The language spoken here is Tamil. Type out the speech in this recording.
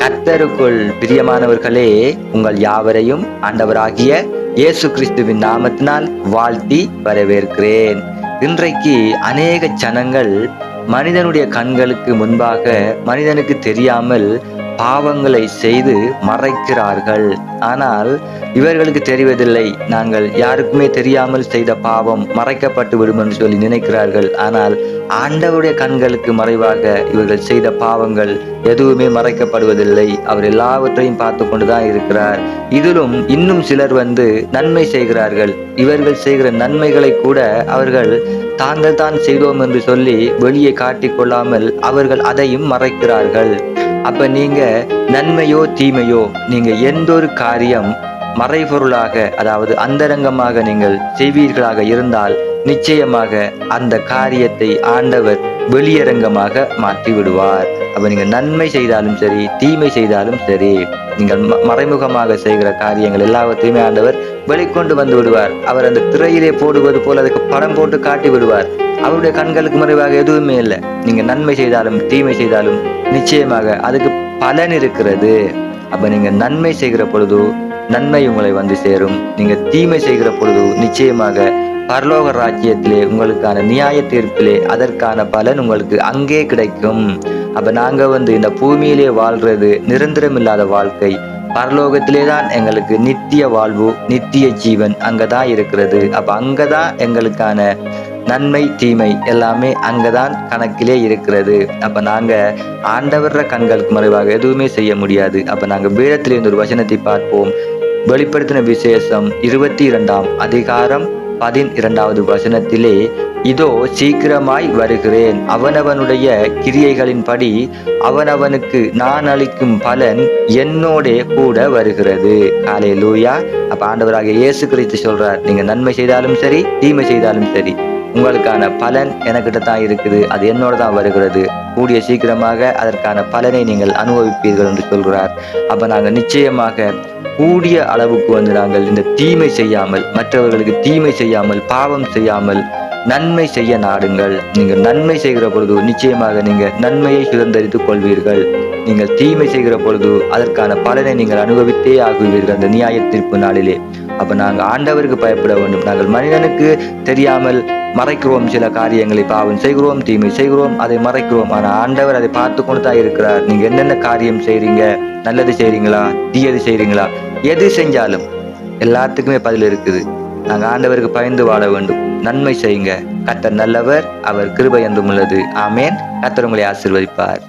கர்த்தருக்குள் பிரியமானவர்களே, உங்கள் யாவரையும் ஆண்டவராகிய இயேசு கிறிஸ்துவின் நாமத்தினால் வாழ்த்தி வரவேற்கிறேன். இன்றைக்கு அநேக ஜனங்கள் மனிதனுடைய கண்களுக்கு முன்பாக மனிதனுக்கு தெரியாமல் பாவங்களை செய்து மறைக்கிறார்கள். ஆனால் இவர்களுக்கு தெரிவதில்லை, நாங்கள் யாருக்குமே தெரியாமல் செய்த பாவம் மறைக்கப்பட்டு விடும் என்று சொல்லி நினைக்கிறார்கள். ஆனால் ஆண்டவருடைய கண்களுக்கு மறைவாக இவர்கள் செய்த பாவங்கள் எதுவுமே மறைக்கப்படுவதில்லை. அவர் எல்லாவற்றையும் பார்த்து கொண்டுதான் இருக்கிறார். இதிலும் இன்னும் சிலர் நன்மை செய்கிறார்கள். இவர்கள் செய்கிற நன்மைகளை கூட அவர்கள் தாங்கள் தான் செய்தோம் என்று சொல்லி வெளியே காட்டிக் கொள்ளாமல் அவர்கள் அதையும் மறைக்கிறார்கள். அப்ப நீங்க நன்மையோ தீமையோ, நீங்க எந்த ஒரு காரியம் மறைபொருளாக, அதாவது அந்தரங்கமாக நீங்கள் செய்வீர்களாக இருந்தால் நிச்சயமாக அந்த காரியத்தை ஆண்டவர் வெளியரங்கமாக மாற்றி விடுவார். அப்ப நீங்க நன்மை செய்தாலும் சரி, தீமை செய்தாலும் சரி, நீங்கள் மறைமுகமாக செய்கிற காரியங்கள் எல்லாவற்றையுமே ஆண்டவர் வெளிக்கொண்டு வந்து விடுவார். அவர் அந்த திரையிலே போடுவது போல அதுக்கு படம் போட்டு காட்டி விடுவார். அவருடைய கண்களுக்கு மறைவாக எதுவுமே இல்லை. நீங்க நன்மை செய்தாலும் தீமை செய்தாலும் நிச்சயமாக அதுக்கு பலன் இருக்கிறது. அப்ப நீங்க நன்மை செய்கிற பொழுது நன்மை உங்களை சேரும். நீங்க தீமை செய்கிற பொழுது நிச்சயமாக பரலோக ராஜ்யத்திலே உங்களுக்கான நியாய தீர்ப்பிலே அதற்கான பலன் உங்களுக்கு அங்கே கிடைக்கும். அப்ப நாங்க இந்த பூமியிலே வாழ்றது நிரந்தரம் இல்லாத வாழ்க்கை. பரலோகத்திலே தான் எங்களுக்கு நித்திய வாழ்வு, நித்திய ஜீவன் அங்கதான் இருக்கிறது. அப்ப அங்கதான் எங்களுக்கான நன்மை தீமை எல்லாமே அங்கதான் கணக்கிலே இருக்கிறது. அப்ப நாங்க ஆண்டவர்ற கண்களுக்கு மறைவாக எதுவுமே செய்ய முடியாது. அப்ப நாங்க வேதத்திலிருந்து ஒரு வசனத்தை பார்ப்போம். வெளிப்படுத்தின விசேஷம் 22ஆம் அதிகாரம் 12வது வசனத்திலே, இதோ சீக்கிரமாய் வருகிறேன், அவனவனுடைய கிரியைகளின்படி அவனவனுக்கு நான் அளிக்கும் பலன் என்னோடே கூட வருகிறது. ஹல்லேலூயா. அப்ப ஆண்டவராகிய இயேசு கிறிஸ்து சொல்றார், நீங்க நன்மை செய்தாலும் சரி, தீமை செய்தாலும் சரி, உங்களுக்கான பலன் எனக்கிட்ட தான் இருக்குது. அது என்னோட தான் வருகிறது. கூடிய சீக்கிரமாக அதற்கான பலனை நீங்கள் அனுபவிப்பீர்கள் என்று சொல்கிறார். அப்ப நாங்க நிச்சயமாக கூடிய அளவுக்கு நாங்கள் இந்த தீமை செய்யாமல், மற்றவர்களுக்கு தீமை செய்யாமல், பாவம் செய்யாமல் நன்மை செய்ய நாடுங்கள். நீங்கள் நன்மை செய்கிற பொழுது நிச்சயமாக நீங்க நன்மையை சுதந்திரித்துக் கொள்வீர்கள். நீங்கள் தீமை செய்கிற பொழுது அதற்கான பலனை நீங்கள் அனுபவித்தே ஆகுவீர்கள் அந்த நியாய தீர்ப்பு நாளிலே. அப்ப நாங்கள் ஆண்டவருக்கு பயப்பட வேண்டும். நாங்கள் மனிதனுக்கு தெரியாமல் மறைக்கிறோம், சில காரியங்களை பாவம் செய்கிறோம், தீமை செய்கிறோம், அதை மறைக்கிறோம். ஆனா ஆண்டவர் அதை பார்த்து கொண்டு தான் இருக்கிறார். நீங்க என்னென்ன காரியம் செய்றீங்க, நல்லது செய்றீங்களா, தீயது செய்றீங்களா, எது செஞ்சாலும் எல்லாத்துக்குமே பதில் இருக்குது. நாங்க ஆண்டவருக்கு பயந்து வாழ வேண்டும். நன்மை செய்யுங்க. கர்த்தர் நல்லவர், அவர் கிருபை என்றும் உள்ளது. ஆமேன். கர்த்தர் உங்களை ஆசீர்வதிப்பார்.